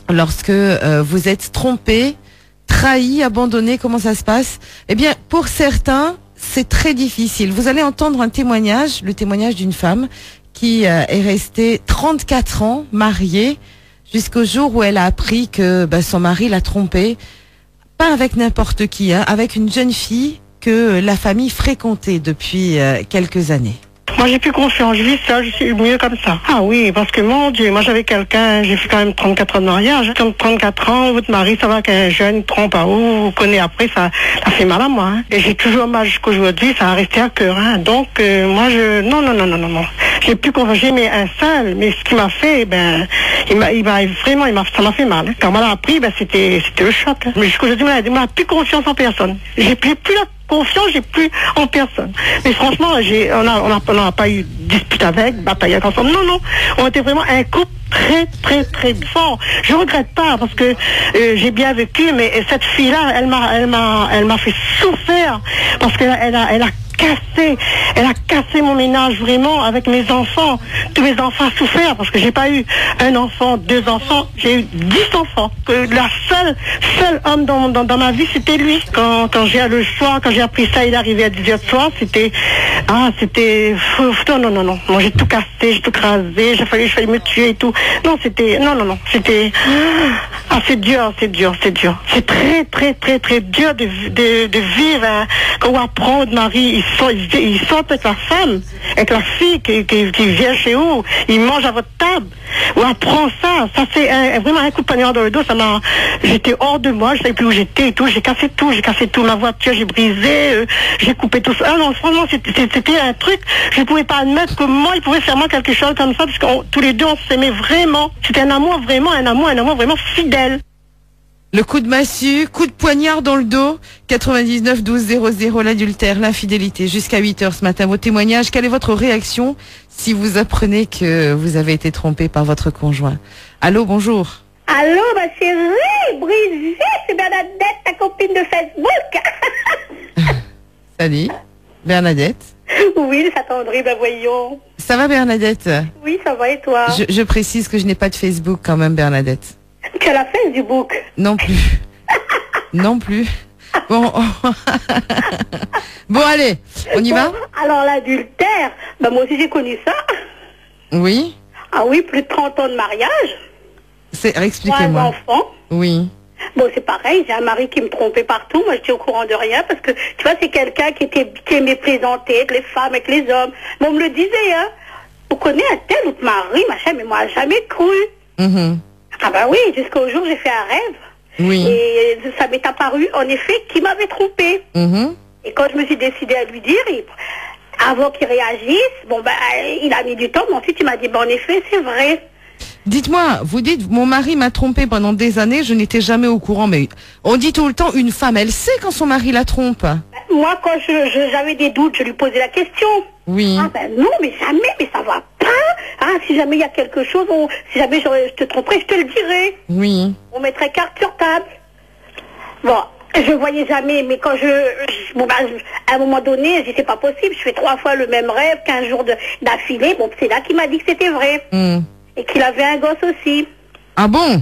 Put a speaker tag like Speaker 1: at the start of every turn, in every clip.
Speaker 1: lorsque vous êtes trompé, trahi, abandonné, comment ça se passe? Eh bien, pour certains, c'est très difficile. Vous allez entendre un témoignage, le témoignage d'une femme qui est restée 34 ans mariée jusqu'au jour où elle a appris que son mari l'a trompée, pas avec n'importe qui, avec une jeune fille que la famille fréquentait depuis quelques années.
Speaker 2: Moi, j'ai plus confiance, je vis ça, je suis mieux comme ça. Ah oui, parce que mon Dieu, moi j'avais quelqu'un, j'ai fait quand même 34 ans de mariage. Comme 34 ans, votre mari, ça va qu'un jeune trompe à vous connaît après, ça fait mal à moi. Et j'ai toujours mal jusqu'aujourd'hui, ça a resté à cœur. Donc, moi, non. J'ai plus confiance, j'ai aimé un seul, mais ce qu'il m'a fait, ça m'a fait mal. Quand on l'a appris, c'était le choc. Mais jusqu'aujourd'hui, on n'a plus confiance en personne. J'ai plus la confiance, j'ai plus en personne. Mais franchement, on n'a pas eu de dispute avec, bataille avec ensemble. Non. On était vraiment un couple très fort. Je regrette pas parce que j'ai bien vécu, mais cette fille-là, elle m'a fait souffrir parce qu'elle a cassé mon ménage vraiment avec mes enfants. Tous mes enfants souffrent parce que j'ai pas eu un enfant, 2 enfants, j'ai eu 10 enfants. Que la seul homme dans ma vie, c'était lui. Quand j'ai le soir, quand j'ai appris ça, il est arrivé à 10h de soir, c'était non. Moi j'ai tout cassé, j'ai tout crasé, j'ai failli me tuer et tout. Non, c'était c'est dur. C'est très dur de vivre quand on apprend votre mari, il sort avec la femme, avec la fille qui vient chez vous, il mange à votre table. On apprend ça c'est vraiment un coup de poignard dans le dos, j'étais hors de moi, je savais plus où j'étais et tout, j'ai cassé tout, ma voiture, j'ai brisé, j'ai coupé tout ça. Ah non, franchement, c'était un truc, je ne pouvais pas admettre comment il pouvait faire moi quelque chose comme ça, parce que tous les deux, on s'aimait vraiment. C'était un amour vraiment fidèle.
Speaker 1: Le coup de massue, coup de poignard dans le dos, 99 12 00, l'adultère, l'infidélité, jusqu'à 8h ce matin. Vos témoignages, quelle est votre réaction si vous apprenez que vous avez été trompé par votre conjoint? Allô, bonjour.
Speaker 3: Allô, ma chérie, Brigitte, c'est Bernadette, ta copine de Facebook.
Speaker 1: Salut, Bernadette.
Speaker 3: Oui, s'attendrait, voyons.
Speaker 1: Ça va, Bernadette?
Speaker 3: Oui, ça va, et toi?
Speaker 1: Je précise que je n'ai pas de Facebook quand même, Bernadette.
Speaker 3: Tu as la Facebook?
Speaker 1: Non plus. Non plus. Bon, bon allez, on y va?
Speaker 3: Alors l'adultère, moi aussi j'ai connu ça.
Speaker 1: Oui.
Speaker 3: Ah oui, plus de 30 ans de mariage.
Speaker 1: Expliquez-moi.
Speaker 3: 3 enfants.
Speaker 1: Oui.
Speaker 3: Bon, c'est pareil, j'ai un mari qui me trompait partout, moi j'étais au courant de rien, parce que, tu vois, c'est quelqu'un qui aimait plaisanter avec les femmes, avec les hommes. Bon, on me le disait, vous connaissez un tel autre mari, machin, mais moi jamais cru. Ah bah oui, jusqu'au jour j'ai fait un rêve.
Speaker 1: Oui.
Speaker 3: Et ça m'est apparu, en effet, qu'il m'avait trompé. Et quand je me suis décidée à lui dire, avant qu'il réagisse, il a mis du temps, mais ensuite il m'a dit, en effet, c'est vrai.
Speaker 1: Dites-moi, vous dites, mon mari m'a trompé pendant des années, je n'étais jamais au courant, mais on dit tout le temps, une femme, elle sait quand son mari la trompe.
Speaker 3: Moi, quand j'avais des doutes, je lui posais la question.
Speaker 1: Oui.
Speaker 3: Ah non, mais jamais, mais ça va pas. Si jamais il y a quelque chose, si jamais je te tromperais, je te le dirais.
Speaker 1: Oui.
Speaker 3: On mettrait carte sur table. Bon, je voyais jamais, mais quand à un moment donné, j'ai dit, c'est pas possible, je fais 3 fois le même rêve, 15 jours d'affilée. Bon, c'est là qu'il m'a dit que c'était vrai. Et qu'il avait un gosse aussi.
Speaker 1: Ah bon?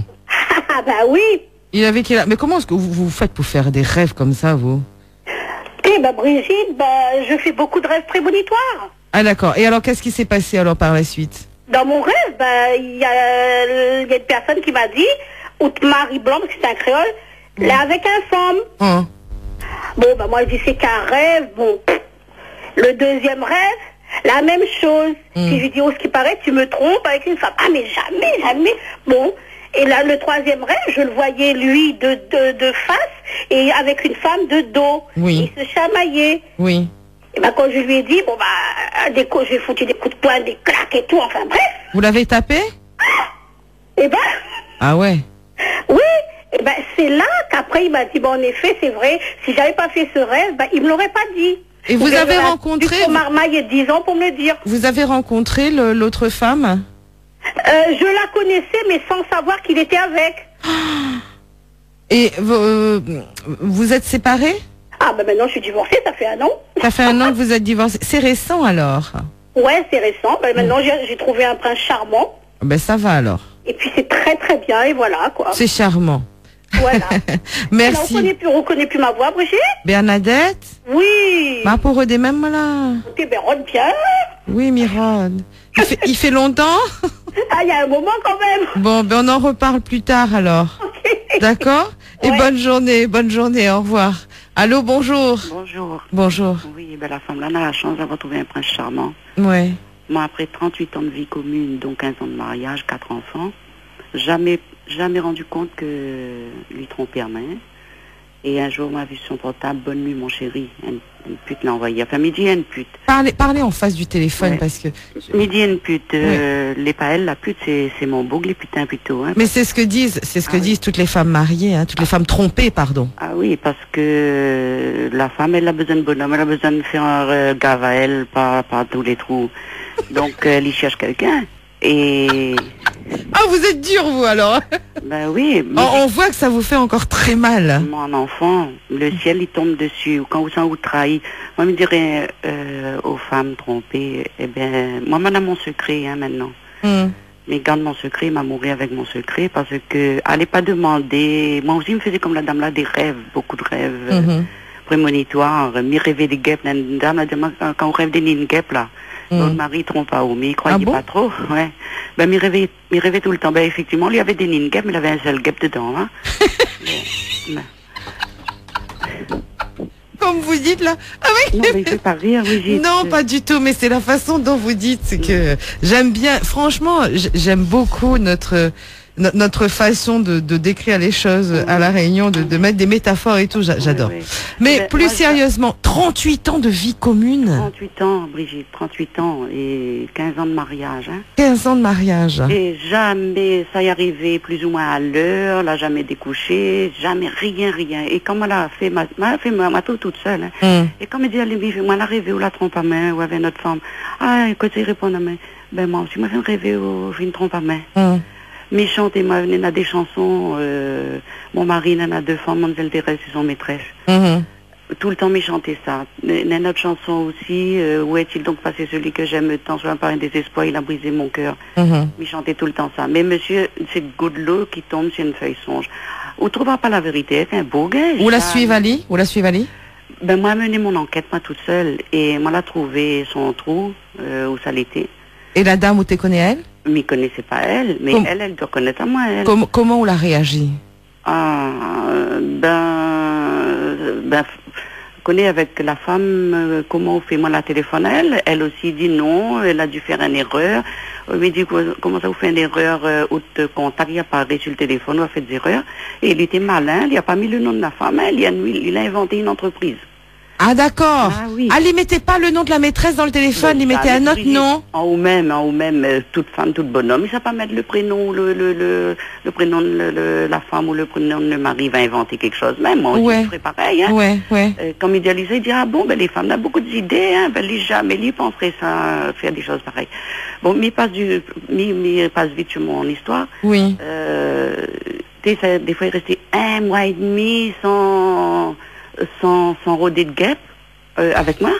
Speaker 3: Ah bah oui.
Speaker 1: Il avait quel âge? Mais comment est-ce que vous faites pour faire des rêves comme ça, vous?
Speaker 3: Brigitte, je fais beaucoup de rêves prémonitoires.
Speaker 1: Ah d'accord. Et alors, qu'est-ce qui s'est passé alors par la suite?
Speaker 3: Dans mon rêve, il y a une personne qui m'a dit, Marie Blanc, parce que c'est un créole, là avec un femme. Bon, moi je dis c'est qu'un rêve. Bon, le deuxième rêve, la même chose. Si je dis, ce qui paraît, tu me trompes avec une femme. Ah mais jamais. Bon. Et là, le troisième rêve, je le voyais, lui, de face, et avec une femme de dos.
Speaker 1: Oui.
Speaker 3: Il se chamaillait.
Speaker 1: Oui.
Speaker 3: Et quand je lui ai dit, j'ai foutu des coups de poing, des claques et tout, enfin bref.
Speaker 1: Vous l'avez tapé? Ah ouais.
Speaker 3: Oui. C'est là qu'après, il m'a dit, en effet, c'est vrai, si j'avais pas fait ce rêve, il me l'aurait pas dit.
Speaker 1: Et vous avez rencontré...
Speaker 3: Il marmaille 10 ans pour me le dire.
Speaker 1: Vous avez rencontré l'autre femme?
Speaker 3: Je la connaissais, mais sans savoir qu'il était avec.
Speaker 1: Et vous êtes séparés?
Speaker 3: Ah, maintenant je suis divorcée, ça fait 1 an.
Speaker 1: Ça fait 1 an que vous êtes divorcés. C'est récent alors?
Speaker 3: Ouais, c'est récent. Maintenant j'ai trouvé un prince charmant.
Speaker 1: Ça va alors.
Speaker 3: Et puis c'est très très bien, et voilà quoi.
Speaker 1: C'est charmant.
Speaker 3: Voilà.
Speaker 1: Merci.
Speaker 3: Alors, on reconnaît plus ma voix, Brigitte?
Speaker 1: Bernadette?
Speaker 3: Oui.
Speaker 1: Ma pour des mêmes là.
Speaker 3: T'es Bérode bien?
Speaker 1: Oui, Mirode. Il fait longtemps?
Speaker 3: Ah, il y a un moment quand même.
Speaker 1: Bon, ben on en reparle plus tard alors.
Speaker 3: Okay.
Speaker 1: D'accord? Et
Speaker 3: ouais.
Speaker 1: bonne journée, au revoir. Allô, bonjour.
Speaker 4: Bonjour.
Speaker 1: Bonjour.
Speaker 4: Oui, ben la femme là, on a la chance d'avoir trouvé un prince charmant.
Speaker 1: Ouais.
Speaker 4: Moi, après 38 ans de vie commune, donc 15 ans de mariage, 4 enfants, jamais rendu compte que lui trompait à main. Et un jour, on m'a vu sur son portable, bonne nuit mon chéri. Une pute l'a envoyé. Enfin, midi, une pute.
Speaker 1: Parlez en face du téléphone,
Speaker 4: ouais.
Speaker 1: Parce que...
Speaker 4: Midi, une pute. Les pas elle, la pute, c'est mon boug, les putains plutôt. Hein,
Speaker 1: mais c'est ce que disent, disent toutes les femmes mariées, hein, toutes les femmes trompées, pardon.
Speaker 4: Ah oui, parce que la femme, elle a besoin de bonhomme, elle a besoin de faire un gave à elle, pas tous les trous. Donc, elle y cherche quelqu'un. Et...
Speaker 1: Ah, vous êtes dur, vous, alors.
Speaker 4: Ben oui.
Speaker 1: On voit que ça vous fait encore très mal.
Speaker 4: Mon enfant, le ciel, il tombe dessus. Quand vous sentez vous trahit. Moi, je me dirais aux femmes trompées, eh bien, moi, madame, mon secret, hein, maintenant. Mais garde mon secret, m'a mouru avec mon secret, parce que, allez pas demander. Moi aussi, je me faisais comme la dame là, des rêves, beaucoup de rêves prémonitoires. Me rêver des guêpes, une dame, quand on rêve des nines guêpes, là. Notre mari trompe pas, mais il croyait pas trop, ouais. Ben, m'y rêvait tout le temps. Ben, effectivement, il y avait des nines guêpes, mais il avait un seul guêpe dedans, hein.
Speaker 1: Comme vous dites, là. Ah oui.
Speaker 4: Non, mais il fait pas rire, Brigitte.
Speaker 1: Non, pas du tout, mais c'est la façon dont vous dites, c'est que j'aime bien, franchement, j'aime beaucoup notre façon de décrire les choses à La Réunion, de mettre des métaphores et tout, j'adore. Oui. Mais plus sérieusement, 38 ans de vie commune.
Speaker 4: 38 ans, Brigitte, 38 ans et 15 ans de mariage. Hein.
Speaker 1: 15 ans de mariage.
Speaker 4: Et jamais ça y arrivait plus ou moins à l'heure, là jamais découché, jamais rien. Et comme elle a fait ma toute seule. Hein. Et comme elle dit, moi elle a rêvé ou la trompe à main ou avec notre femme. Ah, quand il répond à main, ben moi aussi, moi je rêvé ou j'ai une trompe à main. Mais chanter, moi, il y en a des chansons, mon mari, il en a 2 femmes, Mademoiselle Thérèse, c'est son maîtresse. Tout le temps, mais chanter ça. Il y a notre chanson aussi, où est-il donc passé celui que j'aime tant, soit par un désespoir, il a brisé mon cœur. Mais chanter tout le temps ça. Mais monsieur, c'est good l'eau qui tombe sur une feuille songe. On ne trouvera pas la vérité, c'est un beau gars.
Speaker 1: Où la suivali?
Speaker 4: Ben, moi, mené mon enquête, moi, toute seule, et moi, l'a trouvé son trou, où ça l'était.
Speaker 1: Et la dame, où tu connais elle?
Speaker 4: Je ne connaissais pas elle, mais elle doit connaître à moi, elle.
Speaker 1: Comment on l'a réagi?
Speaker 4: Connais avec la femme, comment on fait, moi, la téléphone à elle. Elle aussi dit non, elle a dû faire une erreur. On lui dit, comment ça vous fait une erreur, autre contact, il a parlé sur le téléphone, on a fait des erreurs. Et il était malin, il n'a pas mis le nom de la femme, il a inventé une entreprise.
Speaker 1: Ah d'accord. Ah oui. Ah, il mettait pas le nom de la maîtresse dans le téléphone, il mettait un autre nom.
Speaker 4: En haut même, toute femme, toute bonhomme, il ne sait pas mettre le prénom, le prénom de la femme ou le prénom de le mari, va inventer quelque chose. Même moi aussi, je ferais pareil. Hein. Comme idéalisé, il dit, ah bon, ben les femmes ont beaucoup d'idées, hein, ben jamais lui penserait ça, faire des choses pareilles. Bon, mais passe vite sur mon histoire.
Speaker 1: Oui.
Speaker 4: Des fois, il restait 1 mois et demi sans rôder de guêpe avec moi.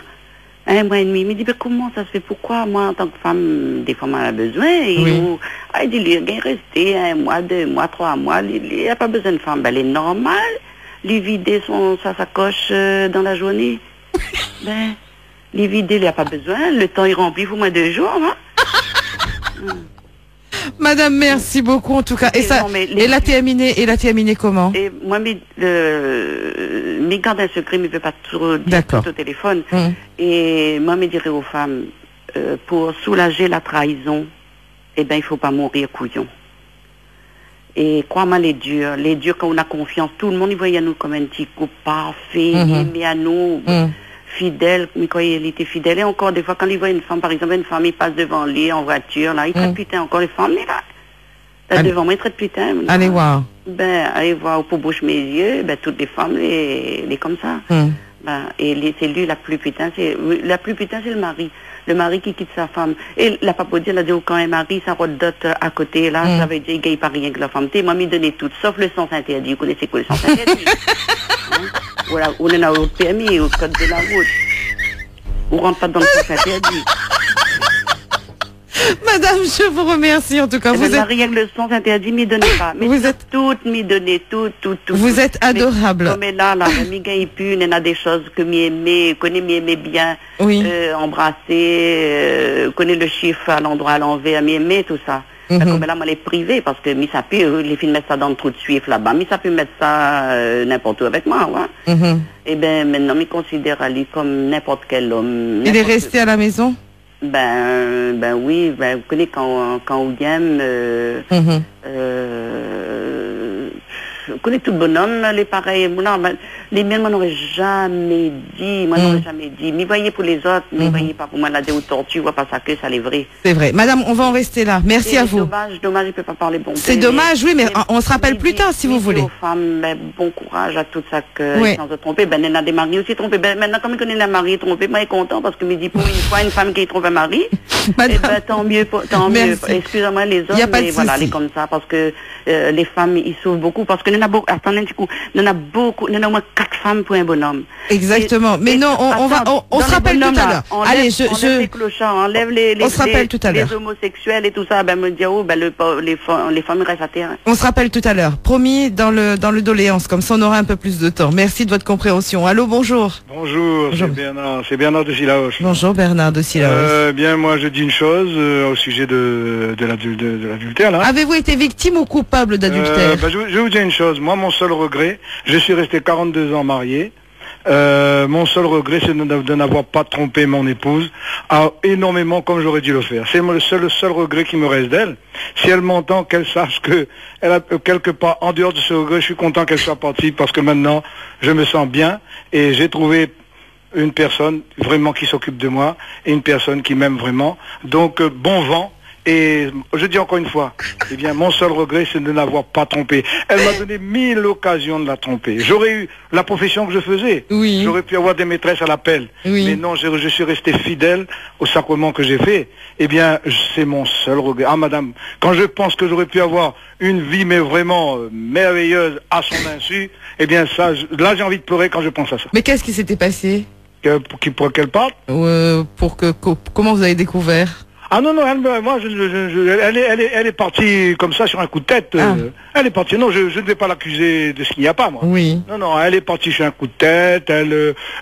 Speaker 4: 1 mois et demi. Il me dit, ben, comment ça se fait? Pourquoi moi, en tant que femme, des fois, on a besoin. Et il dit, il est resté 1 mois, 2 mois, 3 mois. Il n'a pas besoin de femme. Ben, elle est normale. Lui vider sa sacoche dans la journée. Ben, lui vider, il n'a pas besoin. Le temps, il remplit, il faut moins 2 jours. Hein?
Speaker 1: Madame, merci beaucoup en tout cas. Et la terminé comment? Et
Speaker 4: moi, mes gardes un secret, mais je ne veux pas trop dire tout au téléphone. Et moi, je dirais aux femmes, pour soulager la trahison, eh ben, il ne faut pas mourir couillon. Et crois-moi, les durs, quand on a confiance, tout le monde, il voyait à nous comme un petit couple parfait, aimé à nous. Fidèle, mais quand il était fidèle, et encore des fois quand il voit une femme, par exemple une femme, il passe devant lui en voiture, là, il traite putain, encore les femmes, mais là devant moi, il traite putain.
Speaker 1: Allez voir.
Speaker 4: Ben, allez voir, pour bouche mes yeux, ben, toutes les femmes, les comme ça. Ben, et c'est lui la plus putain, c'est le mari. Le mari qui quitte sa femme. Et la papodie, elle a dit, quand un mari, ça rodote à côté, là, ça veut dire qu'il ne gagne pas rien que la femme. T'es, moi, m'y donner tout, sauf le sens interdit. Vous connaissez quoi, le sens interdit? Voilà, on est au permis, au code de la route. On rentre pas dans le sens interdit.
Speaker 1: Madame, je vous remercie en tout cas.
Speaker 4: Vous êtes rien que le son interdit, m'y donnez pas. Mais vous êtes toutes m'y donner, tout.
Speaker 1: Vous êtes adorable.
Speaker 4: Comme là, mi gagne plus, il y a des choses que m'y aimait, connaît m'y aimait bien, embrasser, connaît le chiffre à l'endroit à l'envers, m'y aimait tout ça. Comme là, moi les privé parce que mi ça peut les filles mettent ça dans le trou de suif là-bas, mi ça peut mettre ça n'importe où avec moi, ouais. Et ben maintenant mi considère Ali comme n'importe quel homme.
Speaker 1: Il est resté à la maison?
Speaker 4: Ben oui, vous connaissez quand William, je connais tout bonhomme, les pareils, non, les miens m'en auraient jamais dit, mais voyez pour les autres, mais voyez pas pour moi, la déo tortue, voit pas ça que ça l'est vrai.
Speaker 1: C'est vrai. Madame, on va en rester là. Merci à vous.
Speaker 4: Dommage, je peux pas parler bon.
Speaker 1: C'est dommage, oui, mais on se rappelle plus tard si vous voulez.
Speaker 4: Aux femmes, bon courage à tout ça que, sans se tromper, il y a des maris aussi trompés. Maintenant, comme il connaît un mari trompé, moi, il est content parce que me dit pour une fois, une femme qui trompe un mari, tant mieux, excusez-moi les hommes, mais voilà, elle est comme ça parce que, les femmes, ils souffrent beaucoup parce que il y en a beaucoup, attendez un petit coup, il y en a beaucoup, il y en a au moins 4 femmes pour un bonhomme.
Speaker 1: Exactement. Mais non, on se rappelle tout à l'heure. Allez,
Speaker 4: enlève les clochards, enlève les homosexuels et tout ça, me dire, les femmes restent à terre.
Speaker 1: On se rappelle tout à l'heure. Promis, dans le doléance, comme ça on aura un peu plus de temps. Merci de votre compréhension. Allô, bonjour.
Speaker 5: Bonjour. C'est Bernard de Sillaos.
Speaker 1: Bonjour Bernard de Sillaos.
Speaker 5: Bien, moi je dis une chose au sujet de l'adultère là.
Speaker 1: Avez-vous été victime ou coupable d'adultère?
Speaker 5: Je vais vous dire une chose. Moi, mon seul regret, je suis resté 42 ans marié. Mon seul regret, c'est de n'avoir pas trompé mon épouse énormément comme j'aurais dû le faire. C'est le seul regret qui me reste d'elle. Si elle m'entend, qu'elle sache que elle a quelque part, en dehors de ce regret, je suis content qu'elle soit partie parce que maintenant, je me sens bien et j'ai trouvé une personne vraiment qui s'occupe de moi et une personne qui m'aime vraiment. Donc, bon vent. Et je dis encore une fois, eh bien, mon seul regret, c'est de ne l'avoir pas trompé. Elle m'a donné 1000 occasions de la tromper. J'aurais eu la profession que je faisais.
Speaker 1: Oui.
Speaker 5: J'aurais pu avoir des maîtresses à l'appel.
Speaker 1: Oui.
Speaker 5: Mais non, je suis resté fidèle au sacrement que j'ai fait. Eh bien, c'est mon seul regret. Ah, madame, quand je pense que j'aurais pu avoir une vie, mais vraiment merveilleuse à son insu, eh bien, ça, là, j'ai envie de pleurer quand je pense à ça.
Speaker 1: Mais qu'est-ce qui s'était passé?
Speaker 5: Pour qu'elle parte?
Speaker 1: Comment vous avez découvert?
Speaker 5: Ah non, moi, elle est partie comme ça sur un coup de tête. Elle est partie. Non, je ne vais pas l'accuser de ce qu'il n'y a pas, moi.
Speaker 1: Oui.
Speaker 5: Non, elle est partie sur un coup de tête. Elle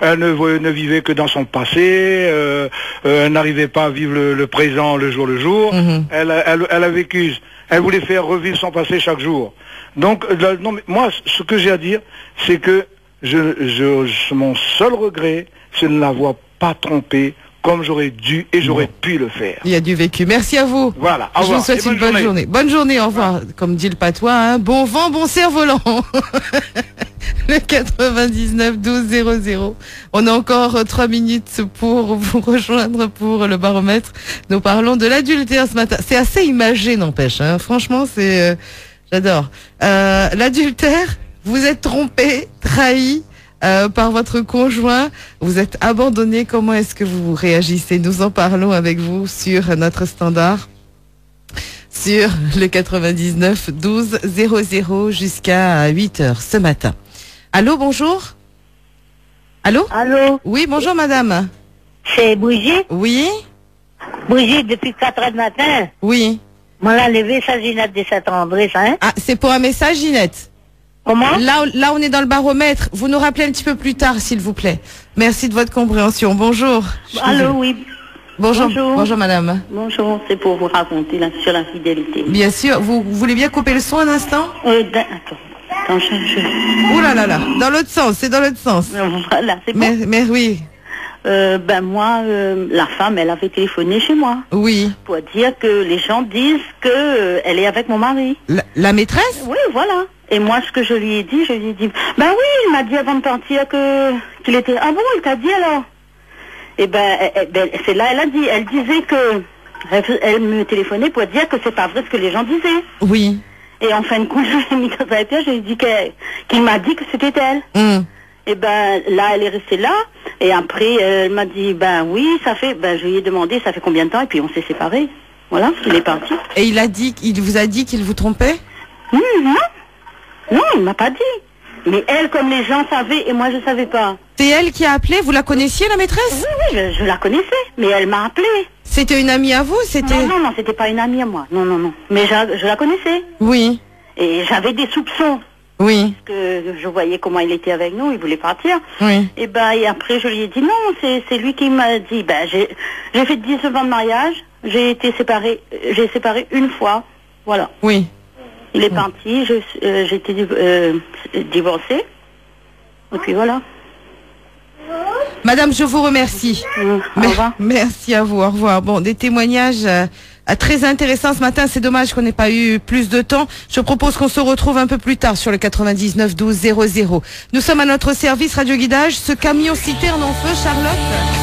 Speaker 5: ne vivait que dans son passé. Elle n'arrivait pas à vivre le présent, le jour. Elle a vécu. Elle voulait faire revivre son passé chaque jour. Donc, non, mais moi, ce que j'ai à dire, c'est que mon seul regret, c'est de ne l'avoir pas trompée comme j'aurais dû et j'aurais pu le faire.
Speaker 1: Il y a du vécu. Merci à vous.
Speaker 5: Voilà.
Speaker 1: Je vous souhaite une bonne journée. Bonne journée, au revoir. Comme dit le patois, hein. Bon vent, bon cerf-volant. Le 99 12 00. On a encore 3 minutes pour vous rejoindre pour le baromètre. Nous parlons de l'adultère ce matin. C'est assez imagé, n'empêche, hein. Franchement, c'est, j'adore. L'adultère, vous êtes trompé, trahi, par votre conjoint, vous êtes abandonné, comment est-ce que vous réagissez? Nous en parlons avec vous sur notre standard, sur le 99 12 00 jusqu'à 8h ce matin. Allô, bonjour. Allô?
Speaker 6: Allô?
Speaker 1: Oui, bonjour madame.
Speaker 6: C'est Brigitte?
Speaker 1: Oui.
Speaker 6: Brigitte, depuis 4h du matin?
Speaker 1: Oui.
Speaker 6: Moi, l'a levé sa Ginette de Saint-André, ça, hein?
Speaker 1: Ah, c'est pour un message, Ginette?
Speaker 6: Comment?
Speaker 1: Là, on est dans le baromètre. Vous nous rappelez un petit peu plus tard, s'il vous plaît. Merci de votre compréhension. Bonjour.
Speaker 3: Allô, oui.
Speaker 1: Bonjour. Bonjour, madame.
Speaker 3: Bonjour, c'est pour vous raconter sur la fidélité.
Speaker 1: Bien sûr. Vous voulez bien couper le son un instant?
Speaker 3: Attends,
Speaker 1: Ouh là là là. Dans l'autre sens, c'est dans l'autre sens.
Speaker 3: Voilà, c'est bon.
Speaker 1: Mais oui.
Speaker 3: Moi, la femme, elle avait téléphoné chez moi.
Speaker 1: Oui.
Speaker 3: Pour dire que les gens disent que elle est avec mon mari.
Speaker 1: La maîtresse?
Speaker 3: Oui, voilà. Et moi, ce que je lui ai dit, ben oui, il m'a dit avant de partir qu'il était, ah bon, il t'a dit alors? Et c'est là, elle disait que, elle me téléphonait pour dire que c'est pas vrai ce que les gens disaient.
Speaker 1: Oui.
Speaker 3: Et en fin de compte, je l'ai mis dans sa pièce, je lui ai dit qu'il m'a dit que c'était elle. Et là, elle est restée là. Et après, elle m'a dit, oui, je lui ai demandé, ça fait combien de temps? Et puis on s'est séparés. Voilà, il est parti.
Speaker 1: Et il vous a dit qu'il vous trompait?
Speaker 3: Non, il m'a pas dit. Mais elle, comme les gens savaient, et moi je savais pas.
Speaker 1: C'est elle qui a appelé? Vous la connaissiez, la maîtresse?
Speaker 3: Oui, je la connaissais. Mais elle m'a appelé.
Speaker 1: C'était une amie à vous? C'était...
Speaker 4: Non, c'était pas une amie à moi. Non. Mais je la connaissais.
Speaker 1: Oui.
Speaker 4: Et j'avais des soupçons.
Speaker 1: Oui.
Speaker 4: Parce que je voyais comment il était avec nous, il voulait partir.
Speaker 1: Oui.
Speaker 4: Et après je lui ai dit non, c'est lui qui m'a dit, j'ai fait 19 ans de mariage, j'ai séparé une fois, voilà.
Speaker 1: Oui.
Speaker 4: Il est parti, j'ai été divorcée, et puis voilà.
Speaker 1: Madame, je vous remercie.
Speaker 4: Au revoir.
Speaker 1: Merci à vous, au revoir. Bon, des témoignages très intéressants ce matin. C'est dommage qu'on n'ait pas eu plus de temps. Je propose qu'on se retrouve un peu plus tard sur le 99 12 00. Nous sommes à notre service Radio Guidage. Ce camion citerne en feu, Charlotte.